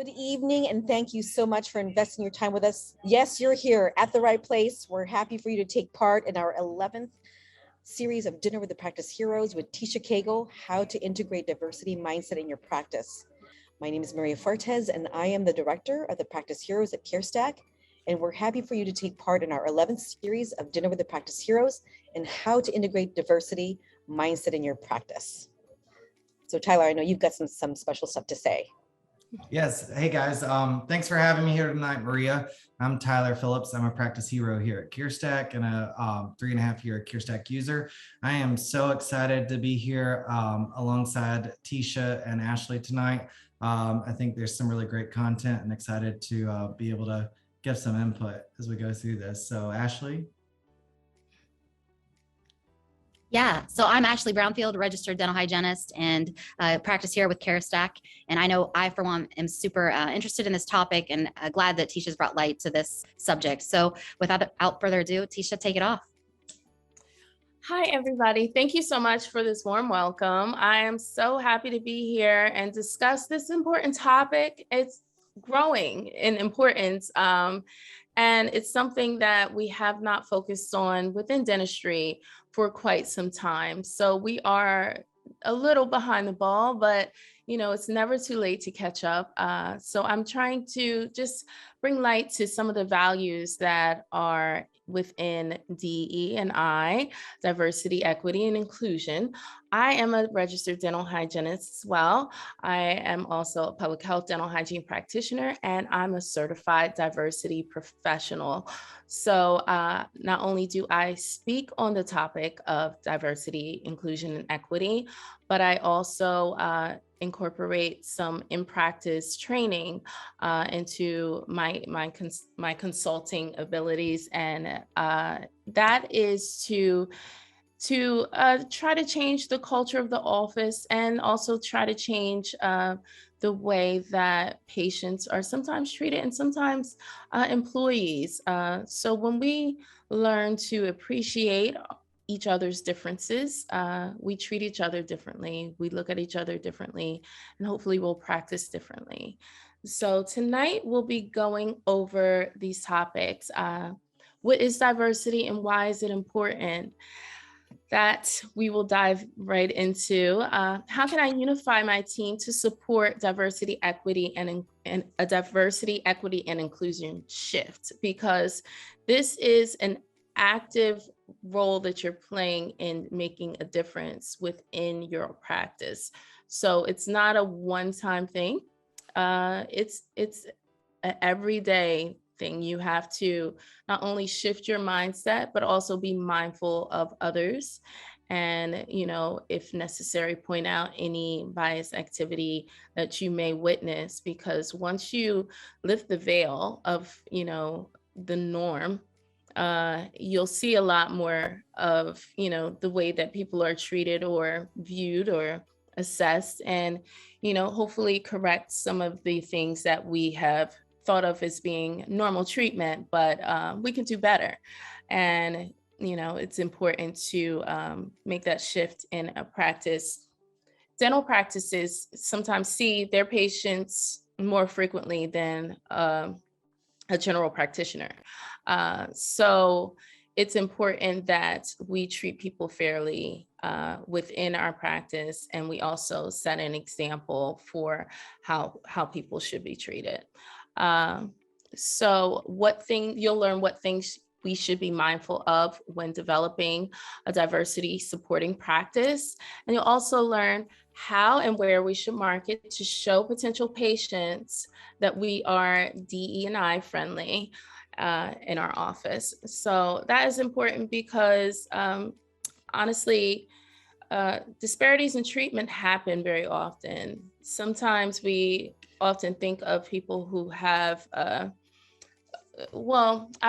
Good evening, and thank you so much for investing your time with us. Yes, you're here at the right place. We're happy for you to take part in our 11th series of Dinner with the Practice Heroes with Tisha Cagle, How to Integrate Diversity Mindset in Your Practice. My name is Maria Fortes, and I am the director of the Practice Heroes at CareStack. And we're happy for you to take part in our 11th series of Dinner with the Practice Heroes and how to integrate diversity mindset in your practice. So Tyler, I know you've got some special stuff to say. Yes. Hey guys. Thanks for having me here tonight, Maria. I'm Tyler Phillips. I'm a practice hero here at CareStack and a 3.5 year CareStack user. I am so excited to be here alongside Tisha and Ashley tonight. I think there's some really great content and excited to be able to give some input as we go through this. So Ashley. Yeah, so I'm Ashley Brownfield, registered dental hygienist and practice here with CareStack. And I know I, for one, am super interested in this topic and glad that Tisha's brought light to this subject. So without further ado, Tisha, take it off. Hi, everybody. Thank you so much for this warm welcome. I am so happy to be here and discuss this important topic. It's growing in importance. And it's something that we have not focused on within dentistry for quite some time. So we are a little behind the ball, but it's never too late to catch up. So I'm trying to just bring light to some of the values that are within DE&I, diversity, equity, and inclusion. I am a registered dental hygienist as well. I am also a public health dental hygiene practitioner, and I'm a certified diversity professional. So not only do I speak on the topic of diversity, inclusion, and equity, but I also incorporate some in-practice training into my consulting abilities, and that is to try to change the culture of the office and also try to change the way that patients are sometimes treated and sometimes employees. So when we learn to appreciate each other's differences, we treat each other differently, we look at each other differently, and hopefully we'll practice differently. So tonight we'll be going over these topics. What is diversity and why is it important? That we will dive right into. How can I unify my team to support diversity, equity, and a diversity, equity, and inclusion shift? Because this is an active role that you're playing in making a difference within your practice. So it's not a one-time thing. It's an everyday thing. You have to not only shift your mindset, but also be mindful of others. And, if necessary, point out any bias activity that you may witness, because once you lift the veil of, the norm, you'll see a lot more of, the way that people are treated or viewed or assessed, and, hopefully correct some of the things that we have thought of as being normal treatment, but we can do better. And, it's important to make that shift in a practice. Dental practices sometimes see their patients more frequently than a general practitioner. So it's important that we treat people fairly within our practice, and we also set an example for how people should be treated. So you'll learn what things we should be mindful of when developing a diversity supporting practice. And you'll also learn how and where we should market to show potential patients that we are DE&I friendly in our office. So that is important because honestly, disparities in treatment happen very often. Sometimes we often think of people who have, I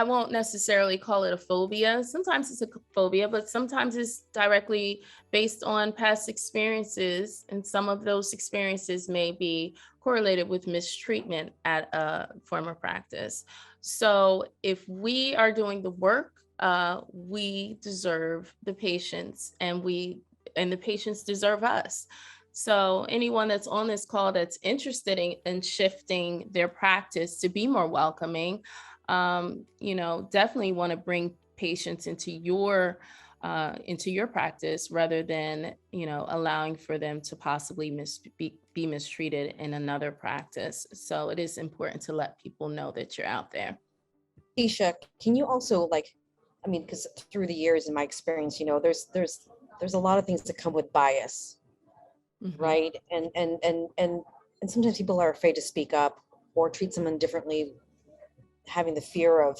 won't necessarily call it a phobia. Sometimes it's a phobia, but sometimes it's directly based on past experiences. And some of those experiences may be correlated with mistreatment at a former practice. So if we are doing the work, we deserve the patients, and the patients deserve us. So anyone that's on this call that's interested in shifting their practice to be more welcoming, definitely want to bring patients into your practice rather than, allowing for them to possibly be mistreated in another practice. So it is important to let people know that you're out there. Tisha, can you also because through the years in my experience, there's a lot of things that come with bias, right? And sometimes people are afraid to speak up or treat someone differently, having the fear of,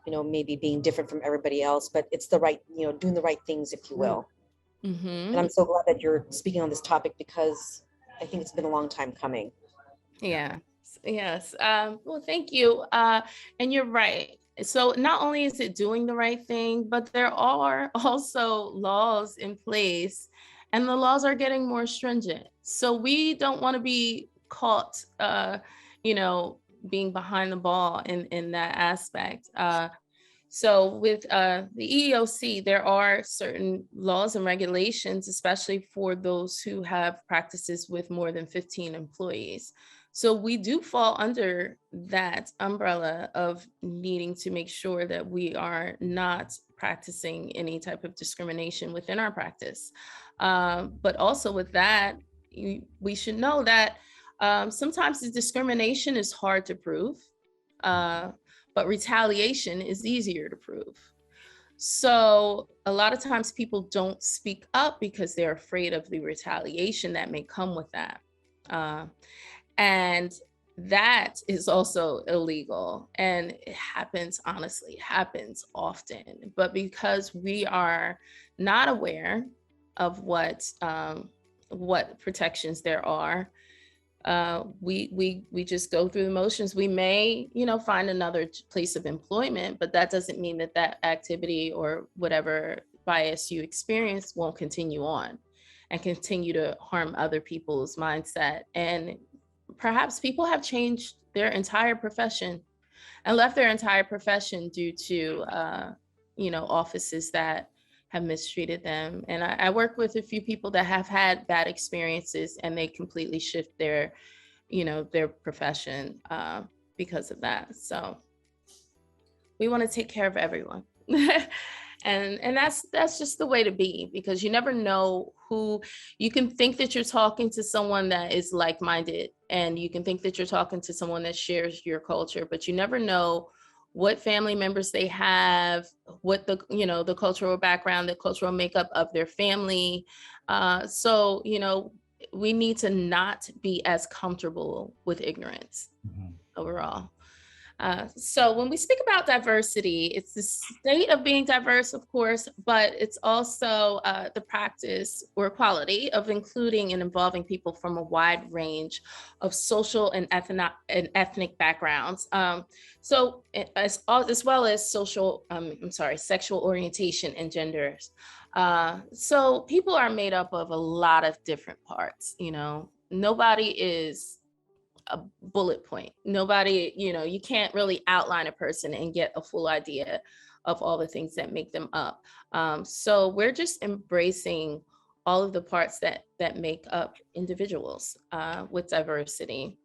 maybe being different from everybody else, but it's doing the right things, if you will. And I'm so glad that you're speaking on this topic because I think it's been a long time coming. Yeah. Yes. Well, thank you. And you're right. So not only is it doing the right thing, but there are also laws in place, and the laws are getting more stringent. So we don't want to be caught, being behind the ball in that aspect. So with the EEOC, there are certain laws and regulations, especially for those who have practices with more than 15 employees. So we do fall under that umbrella of needing to make sure that we are not practicing any type of discrimination within our practice. But also with that, we should know that sometimes the discrimination is hard to prove, but retaliation is easier to prove. So a lot of times people don't speak up because they're afraid of the retaliation that may come with that. And that is also illegal. And it happens often. But because we are not aware of what protections there are, we just go through the motions. We may, find another place of employment, but that doesn't mean that activity or whatever bias you experience won't continue on and continue to harm other people's mindset. And perhaps people have changed their entire profession and left their entire profession due to, offices that have mistreated them. And I work with a few people that have had bad experiences, and they completely shift their profession because of that. So we want to take care of everyone. And that's just the way to be, because you never know who. You can think that you're talking to someone that is like-minded, and you can think that you're talking to someone that shares your culture, but you never know what family members they have, what the cultural background, the cultural makeup of their family. So we need to not be as comfortable with ignorance overall. So when we speak about diversity, it's the state of being diverse, of course, but it's also the practice or quality of including and involving people from a wide range of social and ethnic backgrounds. So as well as sexual orientation and genders. So people are made up of a lot of different parts. Nobody is a bullet point. Nobody, you can't really outline a person and get a full idea of all the things that make them up. So we're just embracing all of the parts that make up individuals with diversity.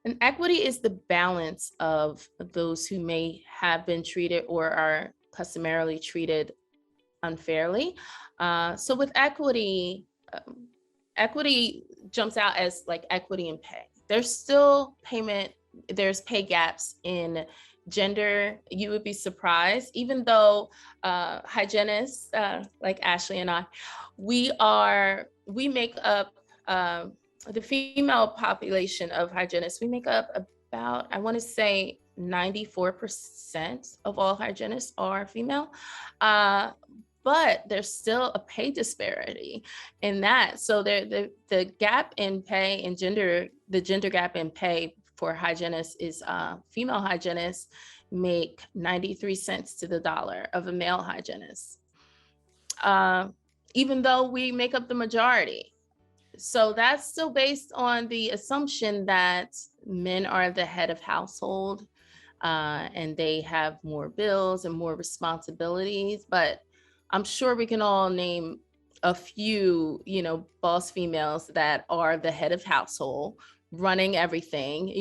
And equity is the balance of those who may have been treated or are customarily treated unfairly. So with equity, equity jumps out as like equity in pay. There's still there's pay gaps in gender. You would be surprised, even though hygienists like Ashley and I, we make up the female population of hygienists. We make up about, I want to say 94% of all hygienists are female. But there's still a pay disparity in that. So the gap in pay and the gender gap in pay for hygienists is female hygienists make 93 cents to the dollar of a male hygienist, even though we make up the majority. So that's still based on the assumption that men are the head of household and they have more bills and more responsibilities. But I'm sure we can all name a few, boss females that are the head of household, running everything,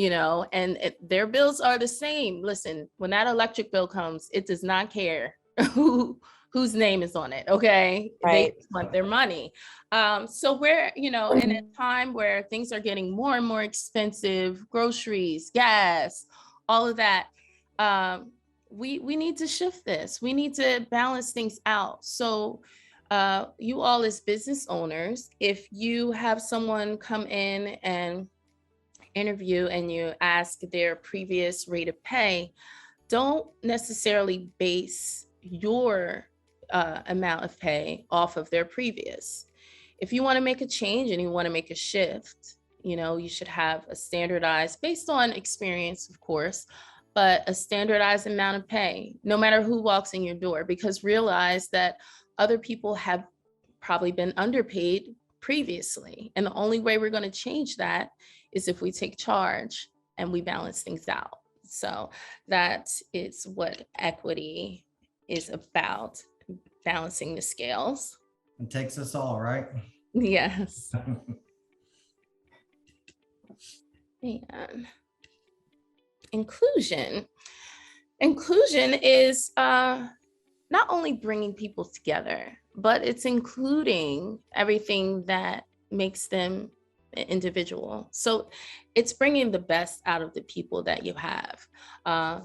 and their bills are the same. Listen, when that electric bill comes, it does not care whose name is on it. Okay. Right. They just want their money. So we're, in a time where things are getting more and more expensive, groceries, gas, all of that. We need to shift this. We need to balance things out. So you all as business owners, if you have someone come in and interview and you ask their previous rate of pay, don't necessarily base your amount of pay off of their previous. If you want to make a change and you want to make a shift, you should have a standardized, based on experience, of course, but a standardized amount of pay, no matter who walks in your door, because realize that other people have probably been underpaid previously. And the only way we're going to change that is if we take charge and we balance things out. So that is what equity is about, balancing the scales. It takes us all, right? Yes. And inclusion is not only bringing people together, but it's including everything that makes them an individual. So it's bringing the best out of the people that you have.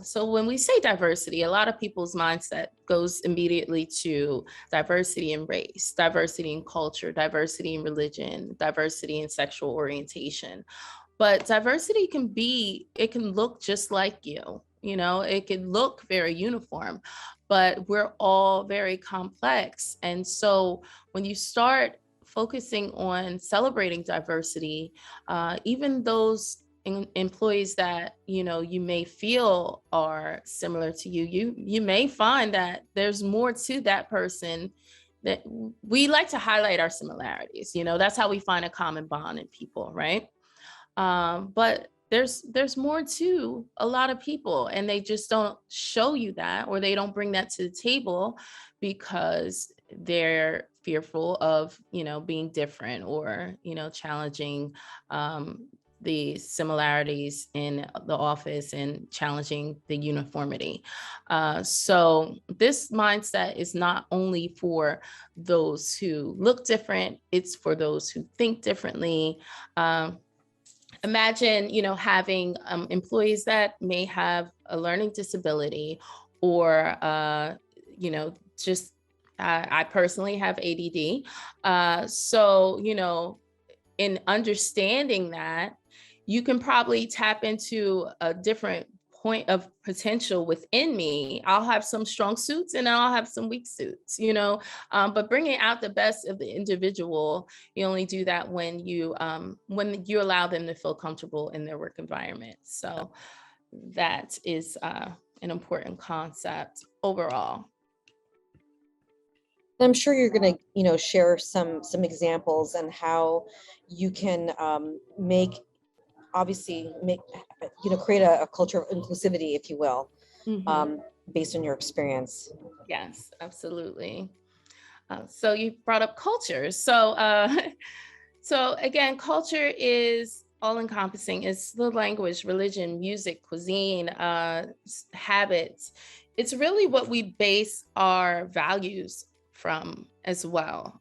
So when we say diversity, a lot of people's mindset goes immediately to diversity in race, diversity in culture, diversity in religion, diversity in sexual orientation. But diversity can look just like you. It can look very uniform, but we're all very complex. And so when you start focusing on celebrating diversity, even those employees that you may feel are similar to you, you may find that there's more to that person. That we like to highlight our similarities. That's how we find a common bond in people, right? But there's more to a lot of people, and they just don't show you that, or they don't bring that to the table because they're fearful of, being different, or, challenging the similarities in the office and challenging the uniformity. So this mindset is not only for those who look different, it's for those who think differently. Imagine, having employees that may have a learning disability, or, just I personally have ADD. So, in understanding that, you can probably tap into a different point of potential within me. I'll have some strong suits and I'll have some weak suits, but bringing out the best of the individual, you only do that when you allow them to feel comfortable in their work environment. So that is an important concept overall. I'm sure you're going to, share some examples and how you can create a culture of inclusivity, if you will, based on your experience. Yes, absolutely. So you brought up culture. So, so again, culture is all encompassing. It's the language, religion, music, cuisine, habits. It's really what we base our values from as well.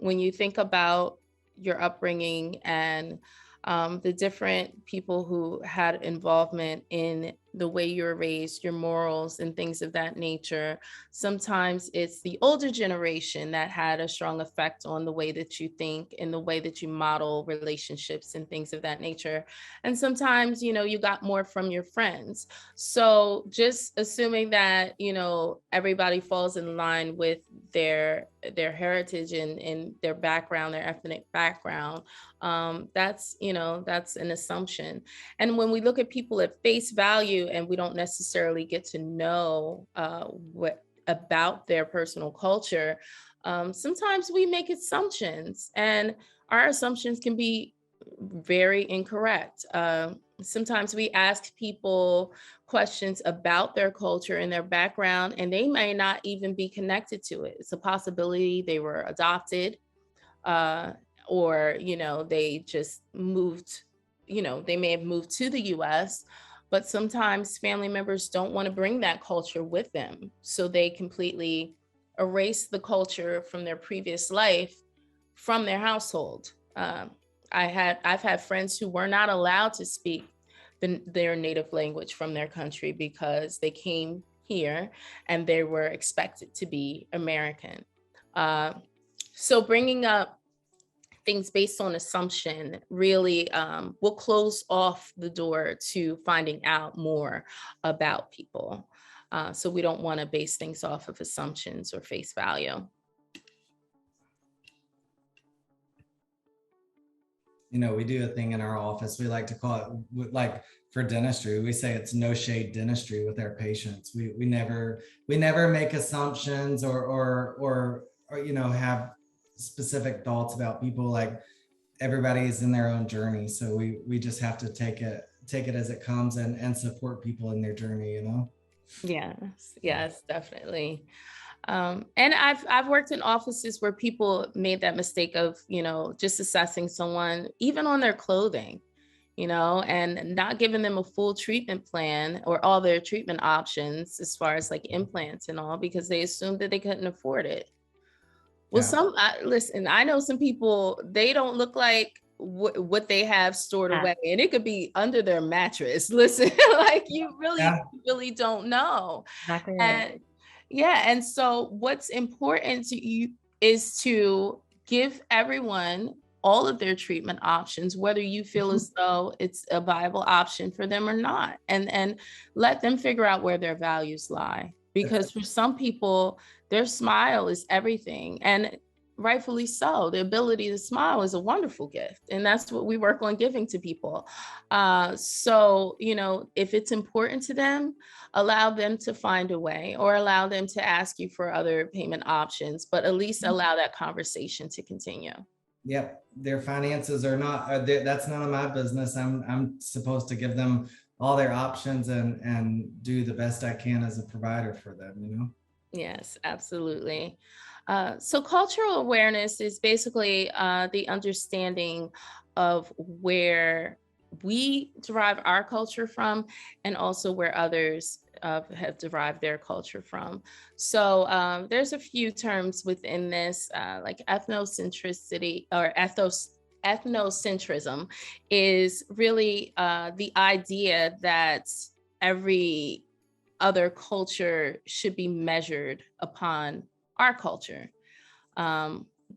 When you think about your upbringing and the different people who had involvement in the way you were raised, your morals and things of that nature. Sometimes it's the older generation that had a strong effect on the way that you think and the way that you model relationships and things of that nature. And sometimes, you got more from your friends. So just assuming that, everybody falls in line with their heritage and their background, their ethnic background, that's an assumption. And when we look at people at face value and we don't necessarily get to know what about their personal culture, sometimes we make assumptions, and our assumptions can be very incorrect. Sometimes we ask people questions about their culture and their background, and they may not even be connected to it. It's a possibility they were adopted or, they just moved, they may have moved to the US, but sometimes family members don't want to bring that culture with them. So they completely erase the culture from their previous life from their household. I've had friends who were not allowed to speak their native language from their country because they came here and they were expected to be American. So bringing up things based on assumption really will close off the door to finding out more about people. So we don't want to base things off of assumptions or face value. We do a thing in our office. We like to call it, like for dentistry, we say it's no shade dentistry with our patients. We never make assumptions or have specific thoughts about people. Like everybody is in their own journey. So we just have to take it as it comes and support people in their journey, Yes, definitely. And I've worked in offices where people made that mistake of, just assessing someone, even on their clothing, and not giving them a full treatment plan or all their treatment options as far as like implants and all, because they assumed that they couldn't afford it. Well, Yeah. listen, I know some people, they don't look like what they have stored away, and it could be under their mattress. Listen, like you really don't know. Exactly right. And and so what's important to you is to give everyone all of their treatment options, whether you feel as though it's a viable option for them or not, and let them figure out where their values lie. Because for some people, their smile is everything, and rightfully so. The ability to smile is a wonderful gift, and that's what we work on giving to people. So, if it's important to them, allow them to find a way, or allow them to ask you for other payment options, but at least allow that conversation to continue. Yep. Their finances are not, that's none of my business. I'm supposed to give them all their options and do the best I can as a provider for them, Yes, absolutely. So cultural awareness is basically the understanding of where we derive our culture from, and also where others have derived their culture from. So there's a few terms within this, like ethnocentricity or ethnocentrism is really the idea that every other culture should be measured upon our culture,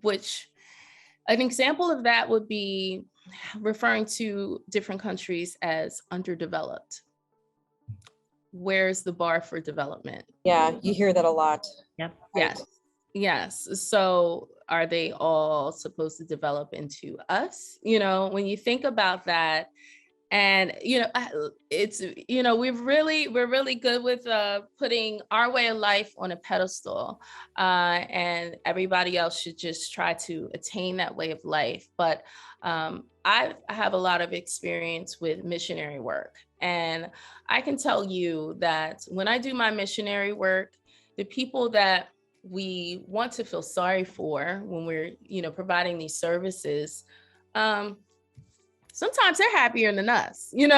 which an example of that would be referring to different countries as underdeveloped. Where's the bar for development? Yeah, you hear that a lot. Yep. Right. Yes. So are they all supposed to develop into us? When you think about that, and it's we're really good with putting our way of life on a pedestal, and everybody else should just try to attain that way of life. But I have a lot of experience with missionary work, and I can tell you that when I do my missionary work, the people that we want to feel sorry for when we're providing these services, sometimes they're happier than us, and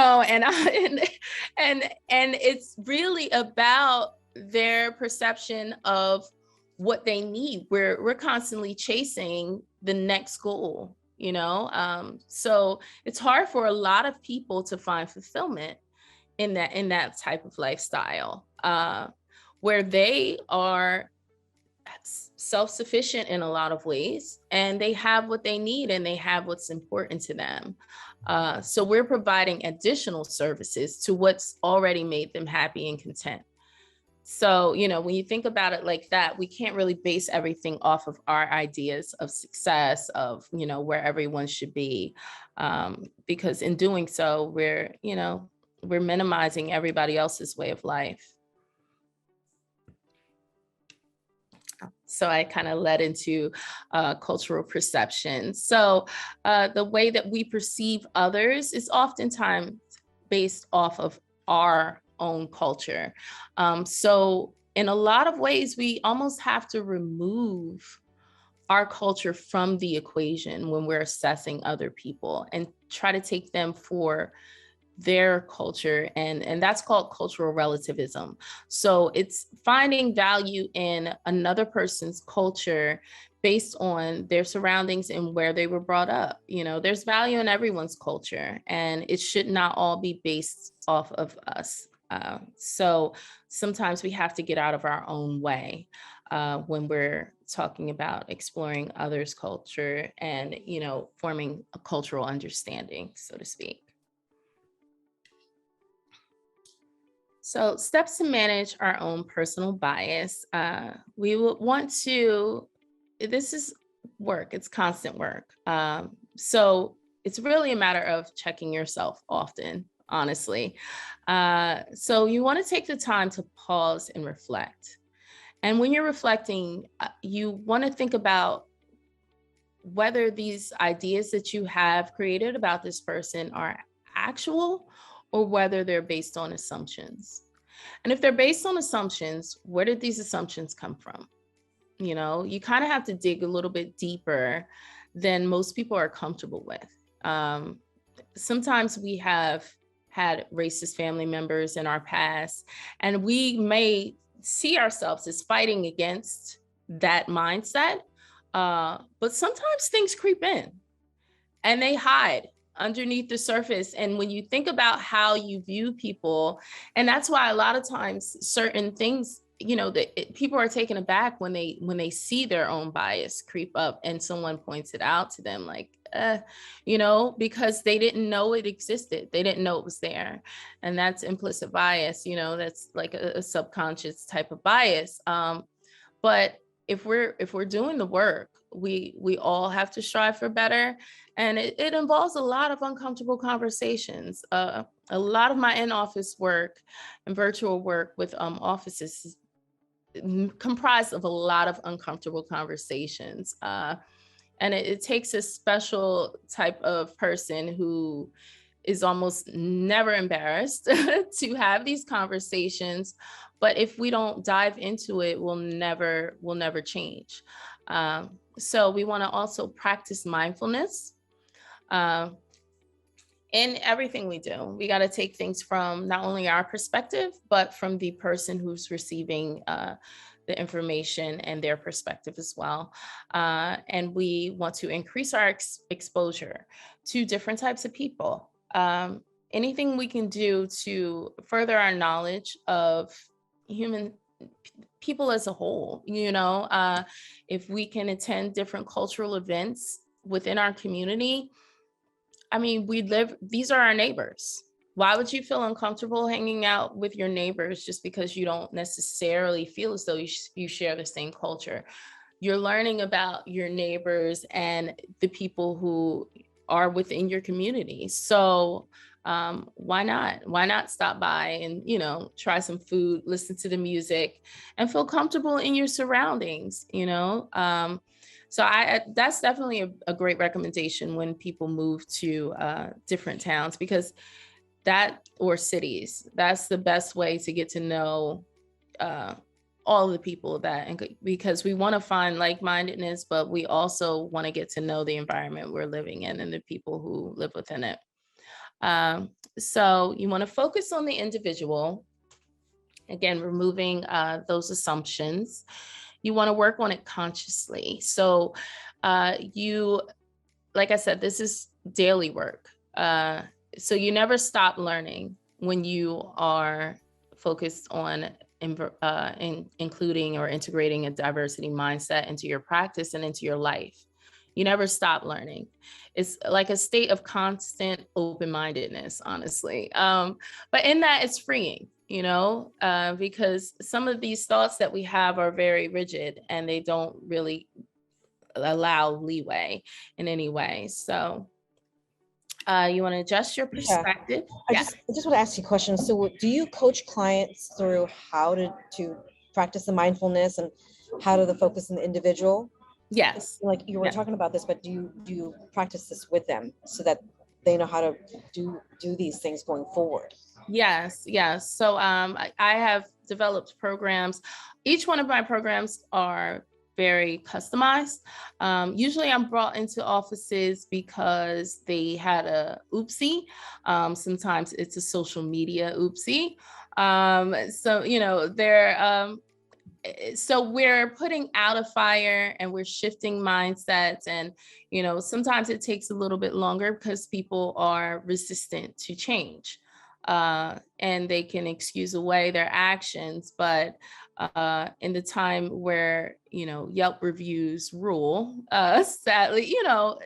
it's really about their perception of what they need. We're constantly chasing the next goal, so it's hard for a lot of people to find fulfillment in that type of lifestyle, where they are self-sufficient in a lot of ways, and they have what they need, and they have what's important to them. So we're providing additional services to what's already made them happy and content. So, when you think about it like that, we can't really base everything off of our ideas of success, of, where everyone should be. Because in doing so, we're minimizing everybody else's way of life. So I kind of led into cultural perception. So the way that we perceive others is oftentimes based off of our own culture. So in a lot of ways, we almost have to remove our culture from the equation when we're assessing other people and try to take them for their culture. And that's called cultural relativism. So it's finding value in another person's culture based on their surroundings and where they were brought up. You know, there's value in everyone's culture, and it should not all be based off of us. So sometimes we have to get out of our own way when we're talking about exploring others' culture and, you know, forming a cultural understanding, so to speak. So steps to manage our own personal bias. We would want to, this is work, it's constant work. So it's really a matter of checking yourself often, honestly. So you want to take the time to pause and reflect. And when you're reflecting, you want to think about whether these ideas that you have created about this person are actual or whether they're based on assumptions. And if they're based on assumptions, where did these assumptions come from? You know, you kind of have to dig a little bit deeper than most people are comfortable with. Sometimes we have had racist family members in our past, and we may see ourselves as fighting against that mindset. But sometimes things creep in and they hide underneath the surface. And when you think about how you view people, and that's why a lot of times certain things, you know, that people are taken aback when they see their own bias creep up and someone points it out to them, like, you know, because they didn't know it existed. They didn't know it was there. And that's implicit bias, you know, that's like a subconscious type of bias. But if we're doing the work, we all have to strive for better. And it involves a lot of uncomfortable conversations. A lot of my in-office work and virtual work with offices is comprised of a lot of uncomfortable conversations. And it takes a special type of person who is almost never embarrassed to have these conversations. But if we don't dive into it, we'll never change. So we want to also practice mindfulness in everything we do. We got to take things from not only our perspective, but from the person who's receiving the information and their perspective as well. And we want to increase our exposure to different types of people. Anything we can do to further our knowledge of human people as a whole, you know, if we can attend different cultural events within our community. I mean, these are our neighbors. Why would you feel uncomfortable hanging out with your neighbors just because you don't necessarily feel as though you share the same culture? You're learning about your neighbors and the people who are within your community. So why not stop by and, you know, try some food, listen to the music, and feel comfortable in your surroundings, you know? So that's definitely a great recommendation when people move to different towns, because or cities, that's the best way to get to know all of the people of that. And because we want to find like-mindedness, but we also want to get to know the environment we're living in and the people who live within it. So you want to focus on the individual, again, removing those assumptions. You want to work on it consciously. So like I said, this is daily work. So you never stop learning when you are focused on including or integrating a diversity mindset into your practice and into your life. You never stop learning. It's like a state of constant open-mindedness, honestly. But in that, it's freeing, you know, because some of these thoughts that we have are very rigid and they don't really allow leeway in any way. So you want to adjust your perspective. I just want to ask you a question. So do you coach clients through how to practice the mindfulness and how to focus on the individual? Yes. Like you were talking about this, but do you practice this with them so that they know how to do these things going forward? Yes. So I have developed programs. Each one of my programs are very customized. Usually I'm brought into offices because they had a oopsie. Sometimes it's a social media oopsie. So, you know, so we're putting out a fire and we're shifting mindsets. And, you know, sometimes it takes a little bit longer because people are resistant to change. And they can excuse away their actions, but in the time where, you know, Yelp reviews rule, sadly, you know,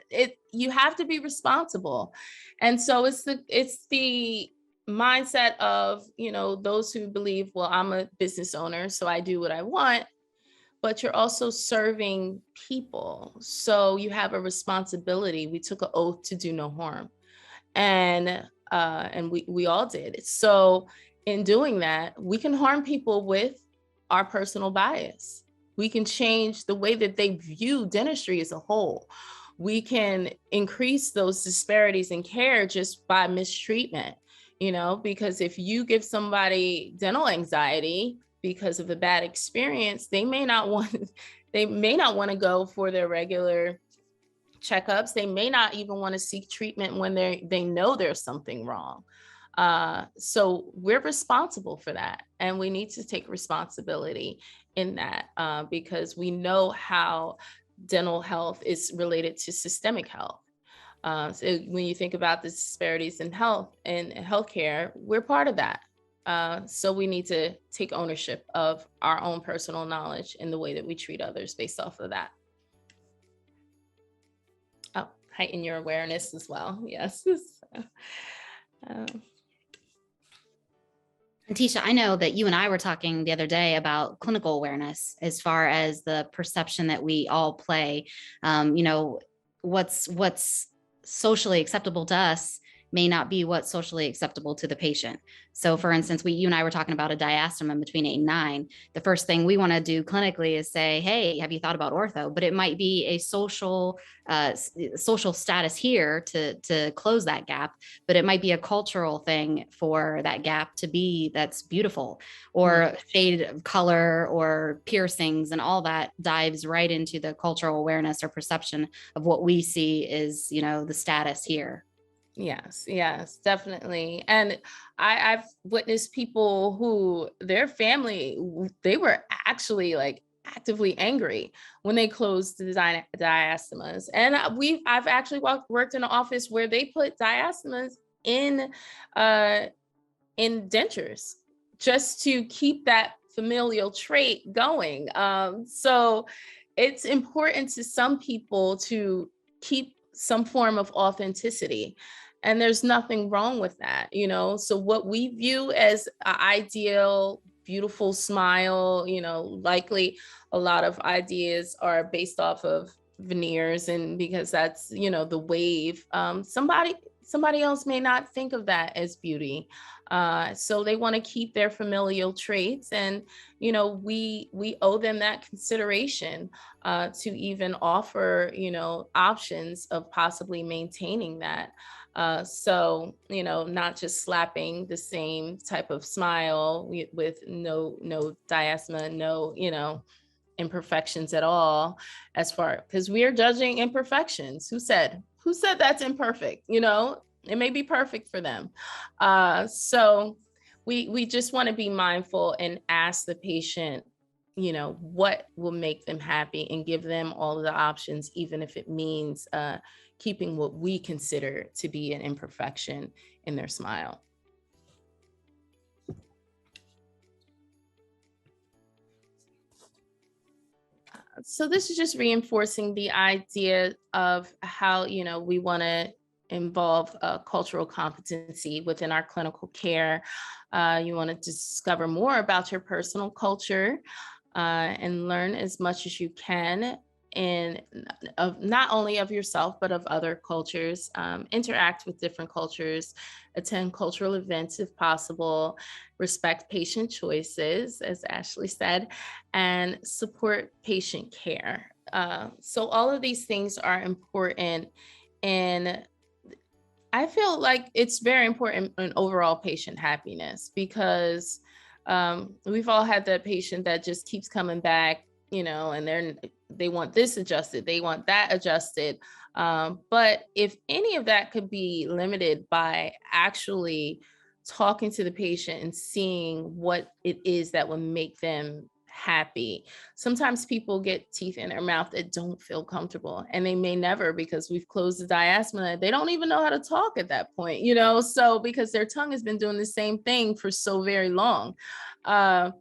you have to be responsible. And so it's the mindset of, you know, those who believe, well, I'm a business owner, so I do what I want, but you're also serving people. So you have a responsibility. We took an oath to do no harm. And we all did. So in doing that, we can harm people with our personal bias. We can change the way that they view dentistry as a whole. We can increase those disparities in care just by mistreatment, you know, because if you give somebody dental anxiety because of a bad experience, they may not want to go for their regular checkups. They may not even want to seek treatment when they know there's something wrong. So we're responsible for that, and we need to take responsibility in that because we know how dental health is related to systemic health. So when you think about the disparities in health and healthcare, we're part of that. So we need to take ownership of our own personal knowledge and the way that we treat others based off of that. Oh, heighten your awareness as well. Yes. Tisha, I know that you and I were talking the other day about clinical awareness as far as the perception that we all play. You know, what's socially acceptable to us may not be what's socially acceptable to the patient. So for instance, you and I were talking about a diastema between 8 and 9. The first thing we want to do clinically is say, hey, have you thought about ortho? But it might be a social status here to close that gap, but it might be a cultural thing for that gap to be that's beautiful, or shade of color or piercings, and all that dives right into the cultural awareness or perception of what we see is, you know, the status here. Yes, definitely. And I've witnessed people who their family, they were actually like actively angry when they closed the diastemas. And I've actually worked in an office where they put diastemas in dentures just to keep that familial trait going. So it's important to some people to keep some form of authenticity. And there's nothing wrong with that, you know? So what we view as an ideal, beautiful smile, you know, likely a lot of ideas are based off of veneers, and because that's, you know, the wave, somebody else may not think of that as beauty. So they want to keep their familial traits, and, you know, we owe them that consideration to even offer, you know, options of possibly maintaining that. So, you know, not just slapping the same type of smile with no diastema, no, you know, imperfections at all, as far, because we are judging imperfections. Who said that's imperfect? You know, it may be perfect for them. So we just want to be mindful and ask the patient, you know, what will make them happy, and give them all of the options, even if it means keeping what we consider to be an imperfection in their smile. So this is just reinforcing the idea of how, you know, we want to involve cultural competency within our clinical care. You want to discover more about your personal culture and learn as much as you can, and of not only of yourself, but of other cultures, interact with different cultures, attend cultural events if possible, respect patient choices, as Ashley said, and support patient care. So all of these things are important, and I feel like it's very important in overall patient happiness, because we've all had that patient that just keeps coming back, you know, and they want this adjusted, they want that adjusted. But if any of that could be limited by actually talking to the patient and seeing what it is that would make them happy. Sometimes people get teeth in their mouth that don't feel comfortable, and they may never, because we've closed the diastema. They don't even know how to talk at that point, you know, so because their tongue has been doing the same thing for so very long. And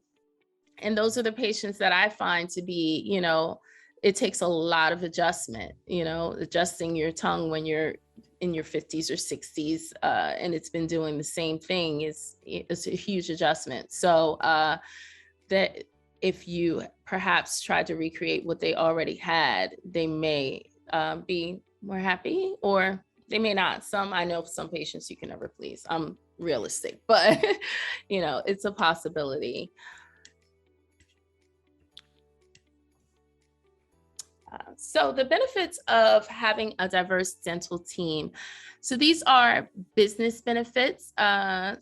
those are the patients that I find to be, you know, it takes a lot of adjustment, you know, adjusting your tongue when you're in your 50s or 60s, and it's been doing the same thing is a huge adjustment. So that if you perhaps try to recreate what they already had, they may be more happy, or they may not. I know some patients you can never please. I'm realistic, but you know, it's a possibility. So the benefits of having a diverse dental team. So these are business benefits.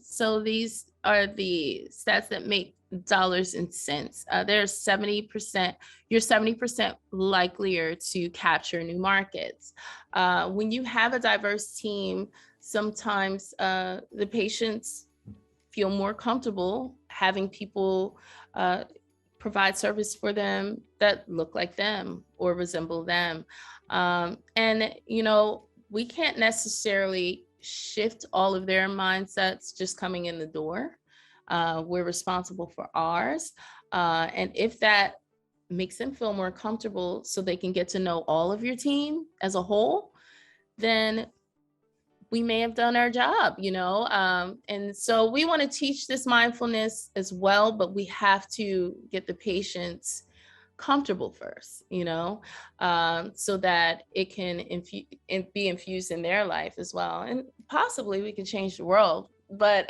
So these are the stats that make dollars and cents. There's 70%, you're 70% likelier to capture new markets. When you have a diverse team, sometimes the patients feel more comfortable having people provide service for them that look like them or resemble them. And, you know, we can't necessarily shift all of their mindsets just coming in the door. We're responsible for ours. And if that makes them feel more comfortable so they can get to know all of your team as a whole, then we may have done our job, you know? And so we want to teach this mindfulness as well, but we have to get the patients comfortable first, you know, so that it can be infused in their life as well. And possibly we can change the world. But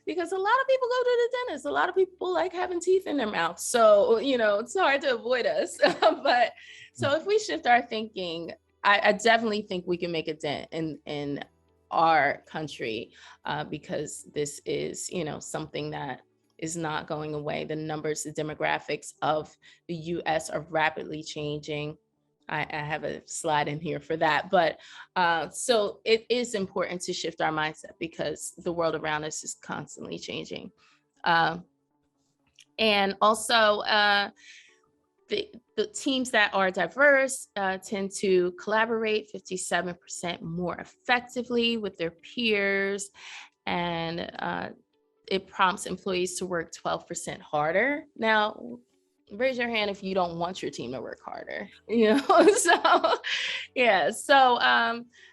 because a lot of people go to the dentist, a lot of people like having teeth in their mouth. So, you know, it's hard to avoid us. But so if we shift our thinking, I definitely think we can make a dent in our country, because this is, you know, something that is not going away. The numbers, the demographics of the US are rapidly changing. I have a slide in here for that, but so it is important to shift our mindset because the world around us is constantly changing. And also the teams that are diverse tend to collaborate 57% more effectively with their peers, and it prompts employees to work 12% harder. Now, raise your hand if you don't want your team to work harder, you know? So, yeah. So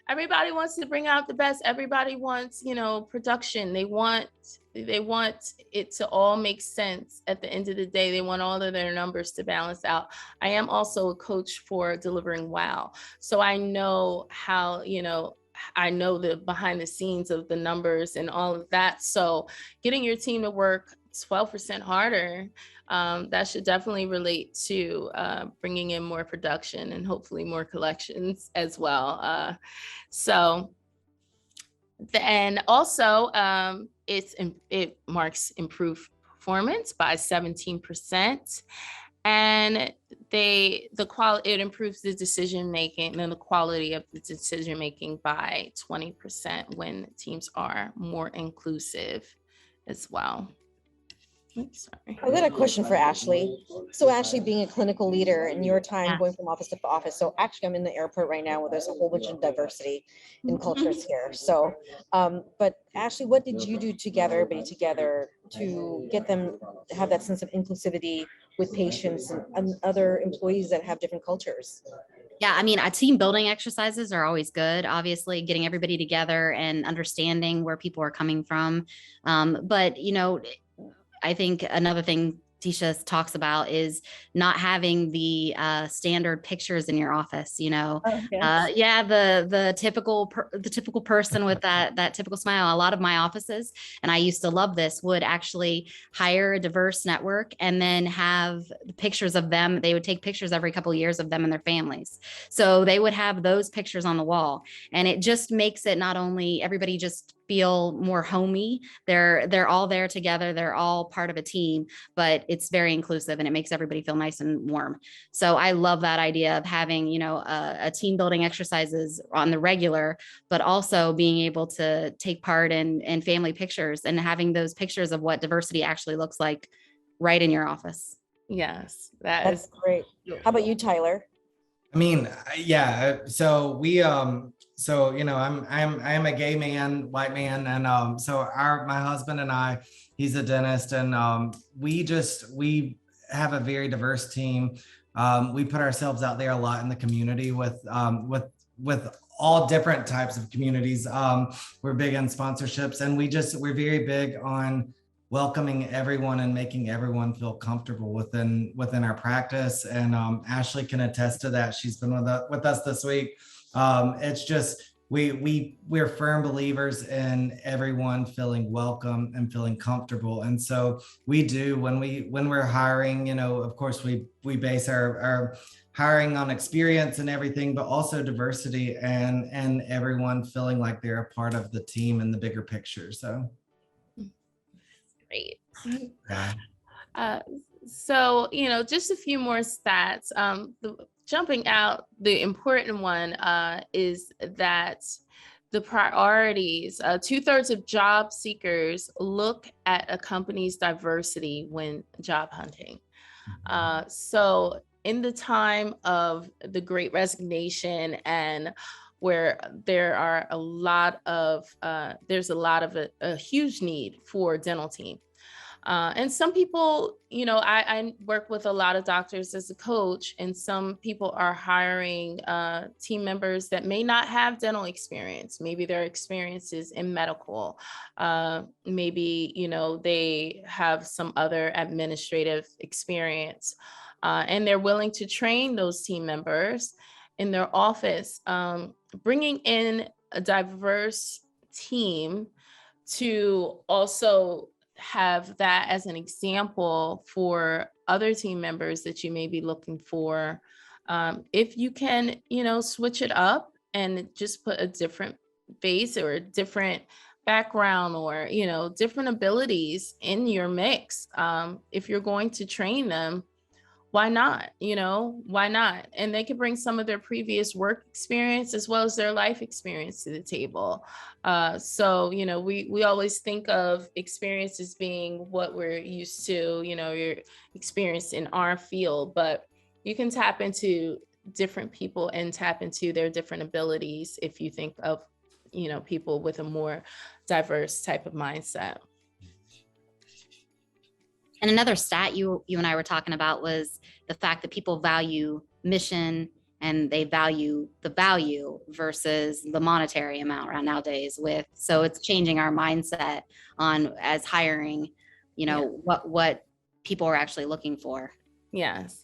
everybody wants to bring out the best. Everybody wants, you know, production. They want it to all make sense at the end of the day. They want all of their numbers to balance out. I am also a coach for delivering wow. So I know how, you know, I know the behind the scenes of the numbers and all of that. So getting your team to work 12% harder, that should definitely relate to bringing in more production and hopefully more collections as well. So then also it marks improved performance by 17%. And it improves the decision making and the quality of the decision making by 20% when teams are more inclusive as well. Oops, sorry. I got a question for Ashley. So Ashley, being a clinical leader in your time going from office to office. So actually I'm in the airport right now where there's a whole bunch of diversity in cultures here. So, but Ashley, what did you do together to get them to have that sense of inclusivity with patients and other employees that have different cultures? Yeah, I mean, team building exercises are always good, obviously, getting everybody together and understanding where people are coming from. But, you know, I think another thing Tisha talks about is not having the standard pictures in your office, you know. Yeah, the typical person with that typical smile. A lot of my offices, and I used to love this, would actually hire a diverse network and then have pictures of them. They would take pictures every couple of years of them and their families. So they would have those pictures on the wall, and it just makes it not only everybody just feel more homey. They're all there together. They're all part of a team, but it's very inclusive and it makes everybody feel nice and warm. So I love that idea of having, a team building exercises on the regular, but also being able to take part in family pictures and having those pictures of what diversity actually looks like right in your office. Yes, That's great. How about you, Tyler? I mean, yeah. So I'm a gay man, white man, and so my husband and I, he's a dentist, and we have a very diverse team. We put ourselves out there a lot in the community with all different types of communities. We're big on sponsorships, and we're very big on welcoming everyone and making everyone feel comfortable within our practice. And Ashley can attest to that. She's been with us this week. It's just we're firm believers in everyone feeling welcome and feeling comfortable. And so we do when we're hiring, of course we base our hiring on experience and everything, but also diversity and everyone feeling like they're a part of the team in the bigger picture. So great. yeah. So, just a few more stats. Jumping out, the important one is that the priorities, 2/3 of job seekers look at a company's diversity when job hunting. So in the time of the Great Resignation and where there's a huge need for dental team. And some people, I work with a lot of doctors as a coach, and some people are hiring team members that may not have dental experience. Maybe their experience is in medical. Maybe, they have some other administrative experience, and they're willing to train those team members in their office. Bringing in a diverse team to also have that as an example for other team members that you may be looking for. If you can, switch it up and just put a different face or a different background or, different abilities in your mix. If you're going to train them, why not? Why not? And they can bring some of their previous work experience as well as their life experience to the table. So, we always think of experience as being what we're used to, your experience in our field, but you can tap into different people and tap into their different abilities if you think of, people with a more diverse type of mindset. And another stat you and I were talking about was the fact that people value mission and they value the value versus the monetary amount around nowadays so it's changing our mindset on as hiring, what people are actually looking for. Yes.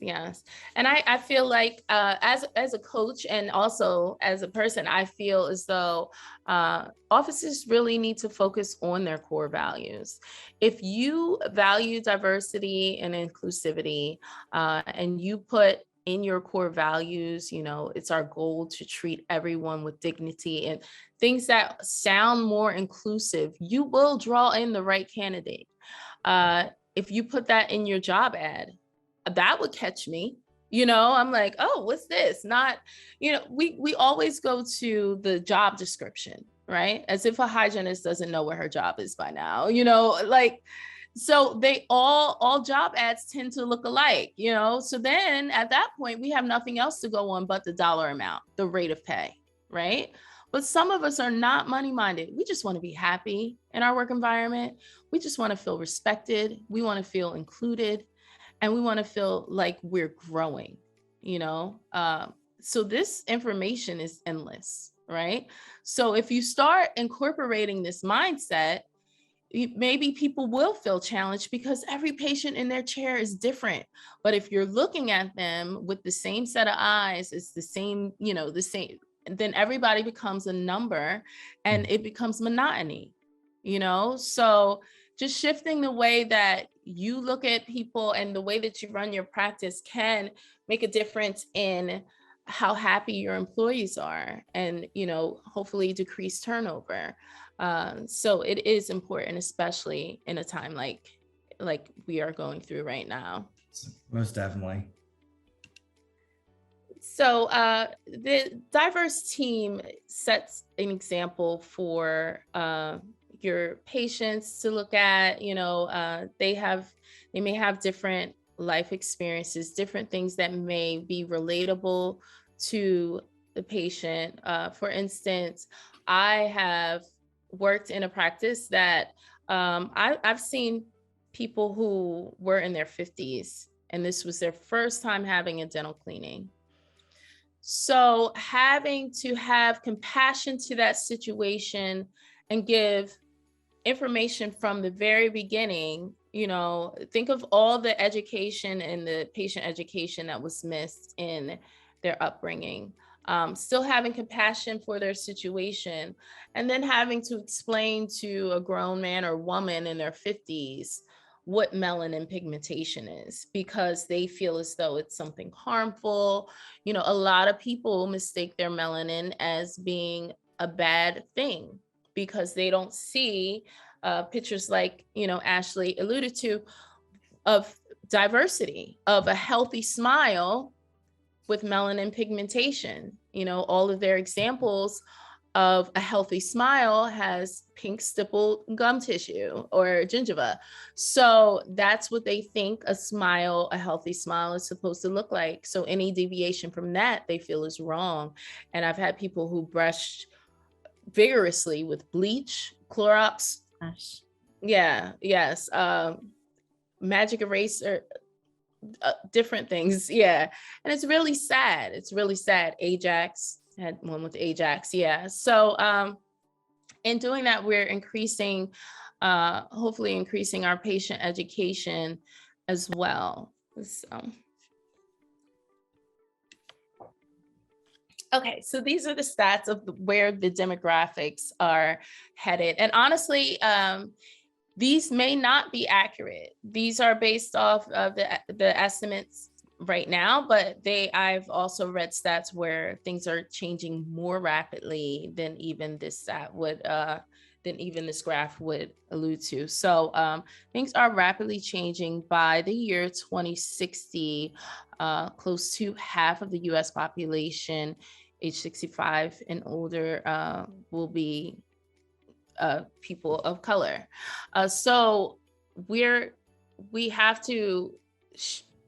And I feel like as a coach and also as a person, I feel as though offices really need to focus on their core values. If you value diversity and inclusivity and you put in your core values, it's our goal to treat everyone with dignity and things that sound more inclusive, you will draw in the right candidate. If you put that in your job ad, that would catch me. I'm like, oh, what's this? Not, we always go to the job description, right? As if a hygienist doesn't know what her job is by now, so they all job ads tend to look alike, so then at that point we have nothing else to go on but the dollar amount, the rate of pay, right? But some of us are not money minded. We just want to be happy in our work environment. We just want to feel respected. We want to feel included. And we want to feel like we're growing, so this information is endless, right? So if you start incorporating this mindset, maybe people will feel challenged because every patient in their chair is different. But if you're looking at them with the same set of eyes, it's the same, then everybody becomes a number and it becomes monotony, so just shifting the way that you look at people and the way that you run your practice can make a difference in how happy your employees are, and, you know, hopefully decrease turnover. So it is important, especially in a time like we are going through right now. Most definitely. So the diverse team sets an example for your patients to look at. You know, they may have different life experiences, different things that may be relatable to the patient. For instance, I have worked in a practice that I've seen people who were in their 50s, and this was their first time having a dental cleaning. So having to have compassion to that situation and give information from the very beginning, you know, think of all the education and the patient education that was missed in their upbringing. Still having compassion for their situation, and then having to explain to a grown man or woman in their 50s what melanin pigmentation is, because they feel as though it's something harmful. You know, a lot of people mistake their melanin as being a bad thing because they don't see pictures like, you know, Ashley alluded to, of diversity, of a healthy smile with melanin pigmentation. You know, all of their examples of a healthy smile has pink stippled gum tissue or gingiva. So that's what they think a smile, a healthy smile is supposed to look like. So any deviation from that they feel is wrong. And I've had people who brushed vigorously with bleach, Clorox. Gosh. Yeah, yes. Magic eraser, different things. Yeah. And it's really sad. It's really sad. Ajax, had one with Ajax. Yeah. So in doing that, we're increasing, hopefully increasing our patient education as well. So. Okay, so these are the stats of where the demographics are headed. And honestly, these may not be accurate. These are based off of the estimates right now, but I've also read stats where things are changing more rapidly than even this stat would than even this graph would allude to. So things are rapidly changing. By the year 2060, close to half of the US population age 65 and older will be people of color. So we have to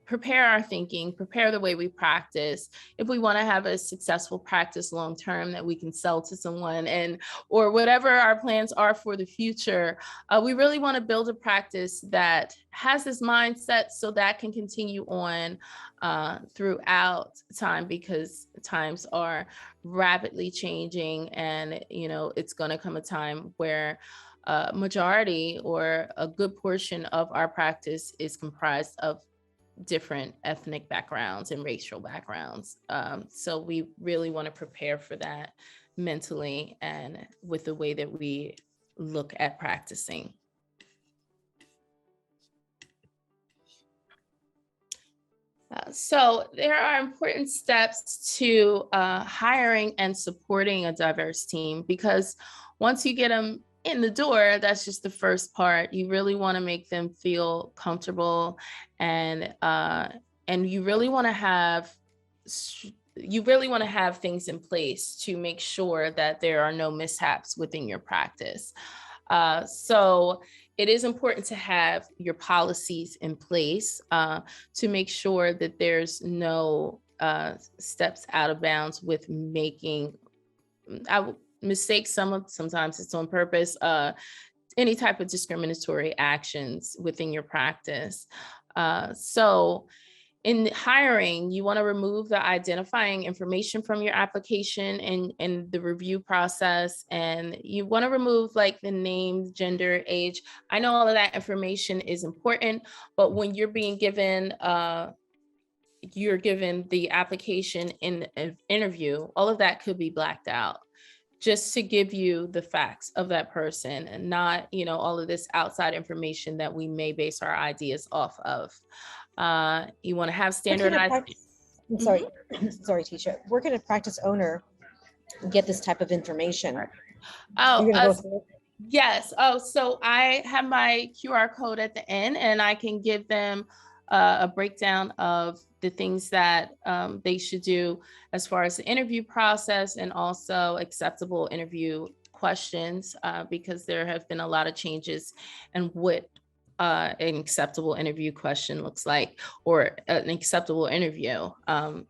prepare our thinking, prepare the way we practice, if we want to have a successful practice long term that we can sell to someone, and or whatever our plans are for the future. We really want to build a practice that has this mindset so that can continue on throughout time, because times are rapidly changing, and you know, it's going to come a time where majority or a good portion of our practice is comprised of different ethnic backgrounds and racial backgrounds. So we really want to prepare for that mentally and with the way that we look at practicing. So there are important steps to hiring and supporting a diverse team, because once you get them in the door, that's just the first part. You really want to make them feel comfortable, and you really want to have things in place to make sure that there are no mishaps within your practice. So it is important to have your policies in place to make sure that there's no steps out of bounds with making mistakes. Sometimes it's on purpose, any type of discriminatory actions within your practice. So in hiring, you want to remove the identifying information from your application and the review process. And you want to remove like the name, gender, age. I know all of that information is important, but when you're being given the application in an interview, all of that could be blacked out, just to give you the facts of that person, and not, you know, all of this outside information that we may base our ideas off of. You want to have standardized. I'm sorry, sorry, Tisha. Where can a practice owner get this type of information? Oh, You're gonna go through it? yes. Oh, so I have my QR code at the end, and I can give them a breakdown of the things that they should do as far as the interview process and also acceptable interview questions, because there have been a lot of changes in what an acceptable interview question looks like, or an acceptable interview.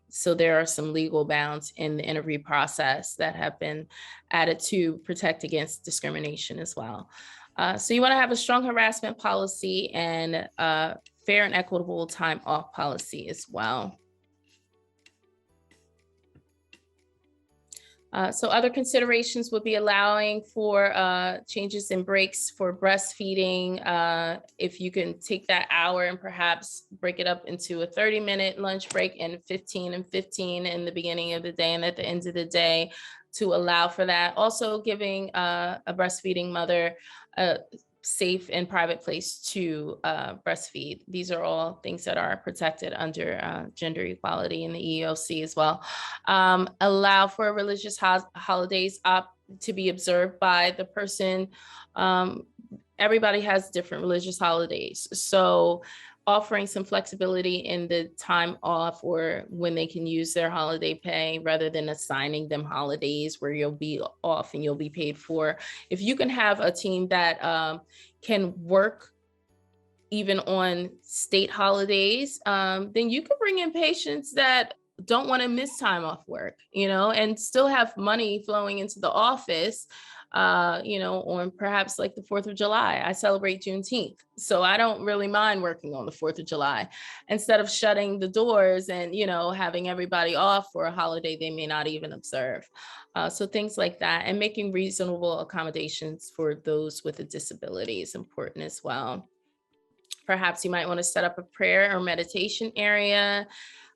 So there are some legal bounds in the interview process that have been added to protect against discrimination as well. So you want to have a strong harassment policy and fair and equitable time off policy as well. So other considerations would be allowing for changes in breaks for breastfeeding. If you can take that hour and perhaps break it up into a 30-minute lunch break and 15 and 15 in the beginning of the day and at the end of the day, to allow for that. Also giving a breastfeeding mother a safe and private place to breastfeed. These are all things that are protected under gender equality in the EEOC as well. Allow for religious holidays to be observed by the person. Everybody has different religious holidays. So offering some flexibility in the time off or when they can use their holiday pay, rather than assigning them holidays where you'll be off and you'll be paid for. If you can have a team that can work even on state holidays, then you can bring in patients that don't want to miss time off work, and still have money flowing into the office, on perhaps like the 4th of July. I celebrate Juneteenth, so I don't really mind working on the 4th of July instead of shutting the doors and, having everybody off for a holiday they may not even observe. So things like that, and making reasonable accommodations for those with a disability is important as well. Perhaps you might want to set up a prayer or meditation area.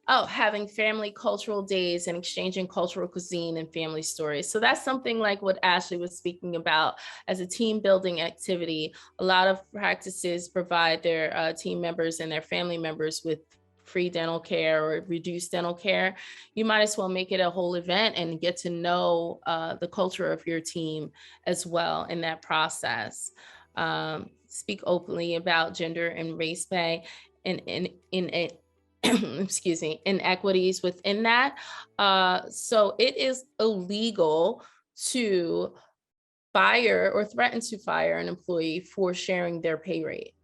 Oh, having family cultural days and exchanging cultural cuisine and family stories. So that's something like what Ashley was speaking about as a team building activity. A lot of practices provide their team members and their family members with free dental care or reduced dental care. You might as well make it a whole event and get to know the culture of your team as well in that process. Speak openly about gender and race pay and in excuse me, inequities within that. So it is illegal to fire or threaten to fire an employee for sharing their pay rate.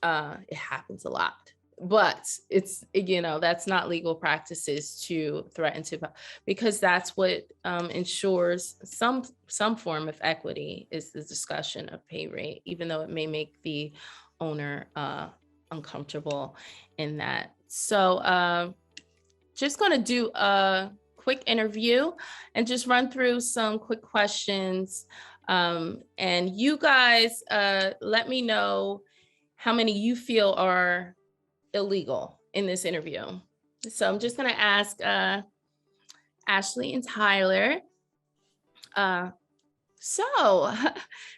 It happens a lot, but it's, that's not legal practices to threaten to, because that's what ensures some form of equity, is the discussion of pay rate, even though it may make the owner uncomfortable in that. So just going to do a quick interview and just run through some quick questions. And you guys let me know how many you feel are illegal in this interview. So I'm just going to ask Ashley and Tyler. So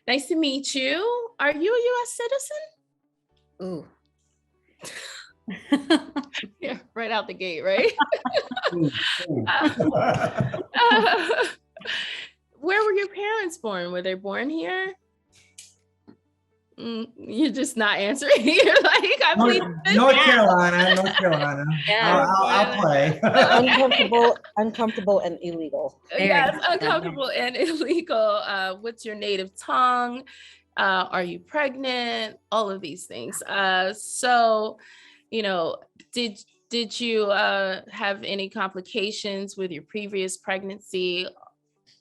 nice to meet you. Are you a US citizen? Ooh. Yeah, right out the gate, right? Where were your parents born? Were they born here? You're just not answering. You're like, I plead North Carolina. Yeah. I'll play. Uncomfortable and illegal. Yes, uncomfortable and illegal. What's your native tongue? Are you pregnant? All of these things. So, did you have any complications with your previous pregnancy,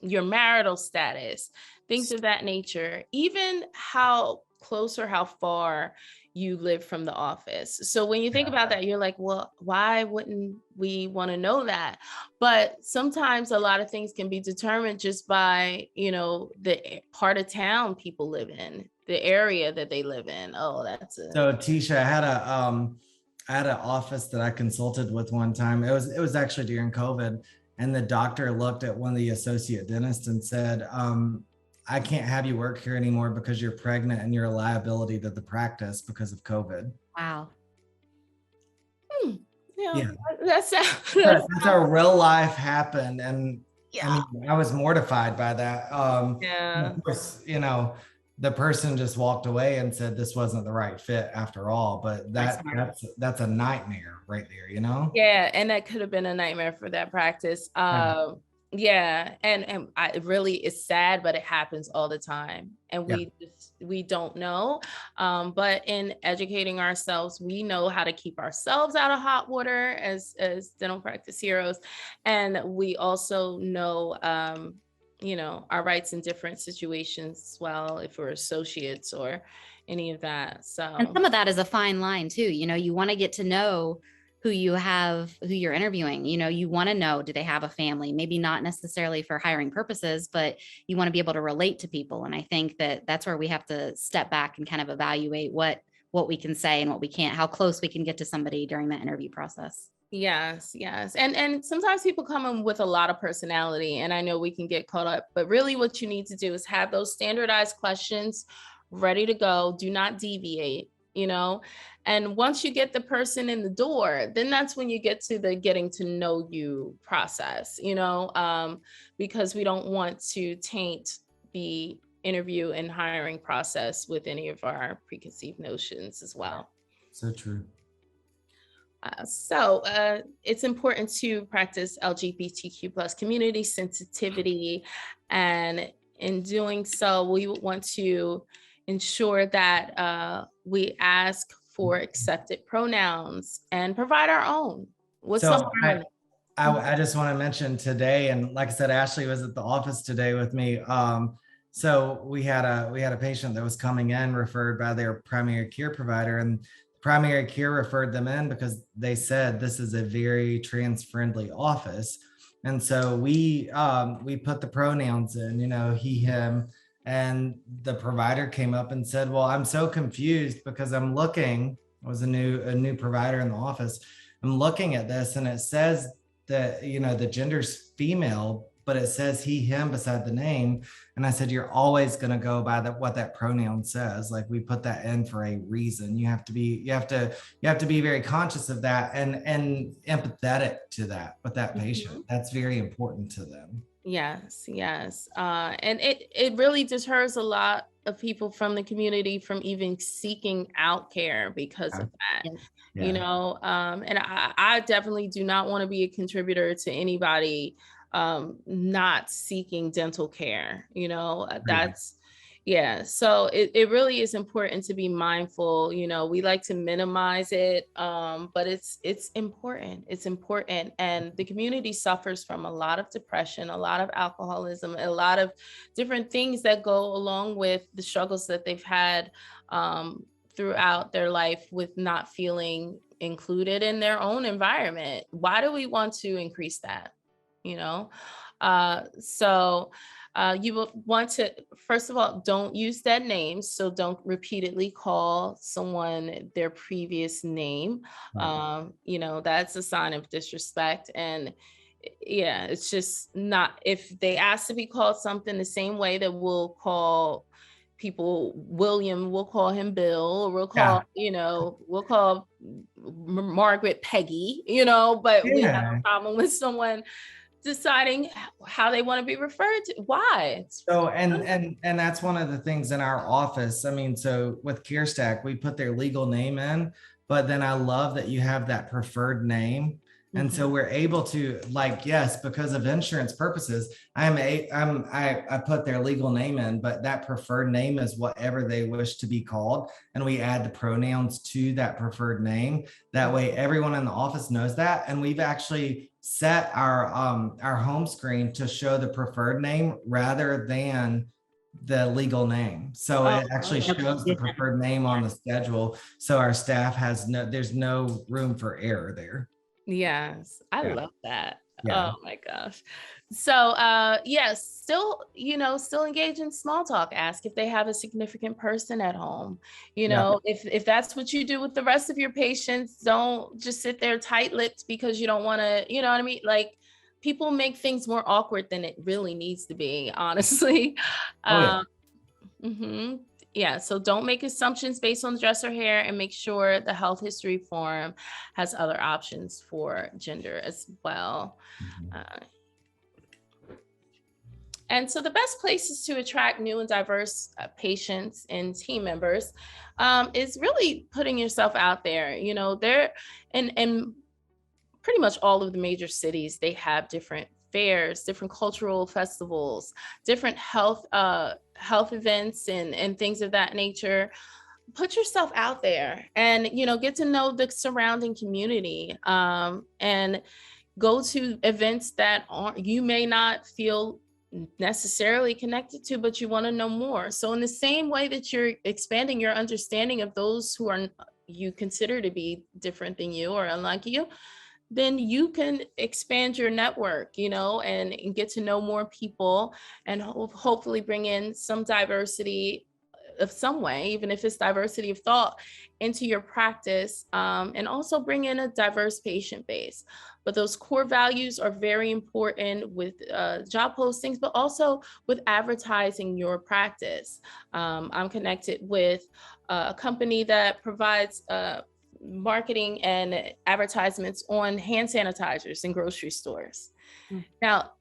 your marital status, things of that nature, even how close or how far you live from the office? So when you think about that, you're like, well, why wouldn't we want to know that? But sometimes a lot of things can be determined just by, the part of town people live in, the area that they live in. Oh, that's it. So Tisha, I had an office that I consulted with one time. It was actually during COVID, and the doctor looked at one of the associate dentists and said, I can't have you work here anymore because you're pregnant and you're a liability to the practice because of COVID. Wow. Yeah. That's That's how real life happened. And I yeah. mean, I was mortified by that. And Yeah. of course, the person just walked away and said this wasn't the right fit after all. But that's a nightmare right there. Yeah, and that could have been a nightmare for that practice. Yeah, and it really is sad, but it happens all the time, and Yeah. we don't know. But in educating ourselves, we know how to keep ourselves out of hot water as dental practice heroes, and we also know our rights in different situations as well, if we're associates or any of that. So And some of that is a fine line too. You want to get to know who you're interviewing. You want to know, do they have a family? Maybe not necessarily for hiring purposes, but you want to be able to relate to people. And I think that that's where we have to step back and kind of evaluate what we can say and what we can't, how close we can get to somebody during the interview process. Yes. And sometimes people come in with a lot of personality, and I know we can get caught up, but really what you need to do is have those standardized questions ready to go. Do not deviate. And once you get the person in the door, then that's when you get to the getting to know you process, because we don't want to taint the interview and hiring process with any of our preconceived notions as well. So true. So it's important to practice LGBTQ plus community sensitivity. And in doing so, we want to ensure that we ask for accepted pronouns and provide our own. I just want to mention today, and like I said, Ashley was at the office today with me. So we had a patient that was coming in referred by their primary care provider, and primary care referred them in because they said this is a very trans friendly office. And so we put the pronouns in, he, him, and the provider came up and said, well, I'm so confused because I was a new provider in the office. I'm looking at this and it says that, the gender's female, but it says he, him beside the name. And I said, you're always going to go by what that pronoun says. Like, we put that in for a reason. You have to be very conscious of that and empathetic to that with that patient. That's very important to them. Yes. And it really deters a lot of people from the community from even seeking out care because of that. Yeah. And I definitely do not want to be a contributor to anybody not seeking dental care. That's so it really is important to be mindful. We like to minimize it, but it's important. And the community suffers from a lot of depression, a lot of alcoholism, a lot of different things that go along with the struggles that they've had throughout their life with not feeling included in their own environment. Why do we want to increase that? So you will want to, first of all, don't use dead names. So don't repeatedly call someone their previous name. That's a sign of disrespect. And it's just not, if they ask to be called something the same way that we'll call people William, we'll call him Bill, or we'll call Margaret Peggy, but we have a problem with someone deciding how they want to be referred to. Why? So and that's one of the things in our office. I mean, so with CareStack, we put their legal name in, but then I love that you have that preferred name. And so we're able to, yes, because of insurance purposes, I put their legal name in, but that preferred name is whatever they wish to be called. And we add the pronouns to that preferred name. That way everyone in the office knows that. And we've actually set our home screen to show the preferred name rather than the legal name. So it actually shows the preferred name on the schedule. So our staff there's no room for error there. Yes, I love that. Yeah. Oh my gosh. So still engage in small talk. Ask if they have a significant person at home. If that's what you do with the rest of your patients, don't just sit there tight-lipped because you don't want to, you know what I mean? Like, people make things more awkward than it really needs to be, honestly. Yeah, so don't make assumptions based on dress or hair, and make sure the health history form has other options for gender as well. And so the best places to attract new and diverse patients and team members is really putting yourself out there. You know, and pretty much all of the major cities, they have different fairs, different cultural festivals, different health events and things of that nature. Put yourself out there and, you know, get to know the surrounding community, and go to events that you may not feel necessarily connected to, but you want to know more. So in the same way that you're expanding your understanding of those who are you consider to be different than you or unlike you, then you can expand your network, you know, and get to know more people, and hopefully bring in some diversity of some way, even if it's diversity of thought, into your practice, and also bring in a diverse patient base. But those core values are very important with job postings, but also with advertising your practice. I'm connected with a company that provides marketing and advertisements on hand sanitizers in grocery stores. Now,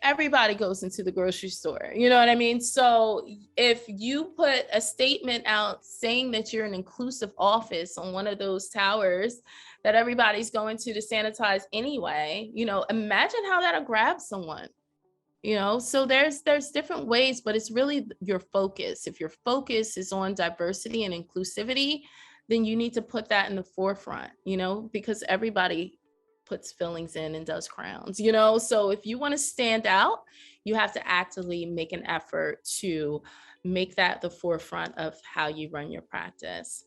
everybody goes into the grocery store, you know what I mean? So if you put a statement out saying that you're an inclusive office on one of those towers that everybody's going to sanitize anyway, you know, imagine how that'll grab someone. You know, so there's different ways, but it's really your focus. If your focus is on diversity and inclusivity, then you need to put that in the forefront, you know, because everybody puts fillings in and does crowns, you know. So if you want to stand out, you have to actively make an effort to make that the forefront of how you run your practice.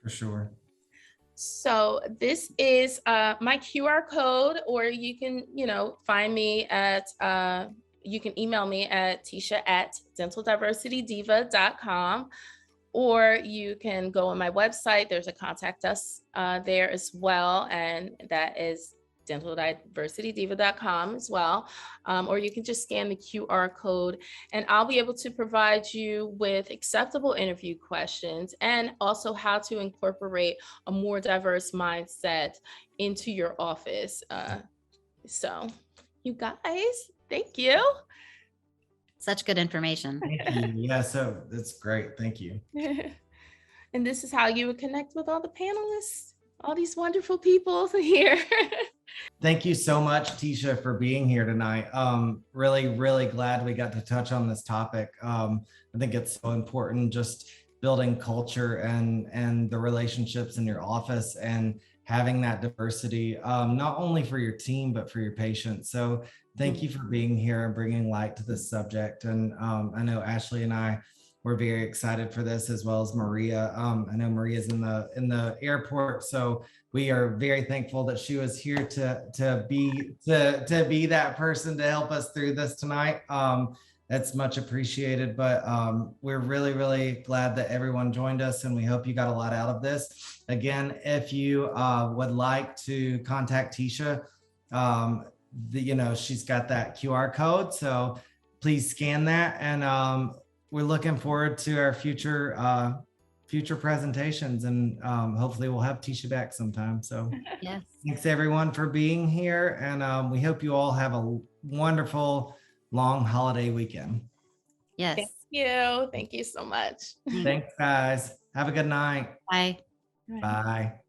For sure. So this is my QR code, or you can, you know, find me at, you can email me at tisha@dentaldiversitydiva.com, or you can go on my website. There's a contact us there as well, and that is dentaldiversitydiva.com as well. Or you can just scan the QR code, and I'll be able to provide you with acceptable interview questions, and also how to incorporate a more diverse mindset into your office. So you guys, thank you. Such good information. Thank you. Yeah, so that's great. Thank you. And this is how you would connect with all the panelists, all these wonderful people here. Thank you so much, Tisha, for being here tonight. Really, really glad we got to touch on this topic. I think it's so important, just building culture and the relationships in your office, and having that diversity, not only for your team, but for your patients. So thank you for being here and bringing light to this subject. And I know Ashley and I were very excited for this, as well as Maria. I know Maria's in the airport, so we are very thankful that she was here to be that person to help us through this tonight. That's much appreciated, but we're really, really glad that everyone joined us, and we hope you got a lot out of this. Again, if you would like to contact Tisha, you know, she's got that QR code, so please scan that, and we're looking forward to our future presentations, and hopefully we'll have Tisha back sometime. So Yes. thanks everyone for being here, and we hope you all have a wonderful long holiday weekend. Yes. Thank you. Thank you so much. Thanks, guys. Have a good night. Bye. Bye.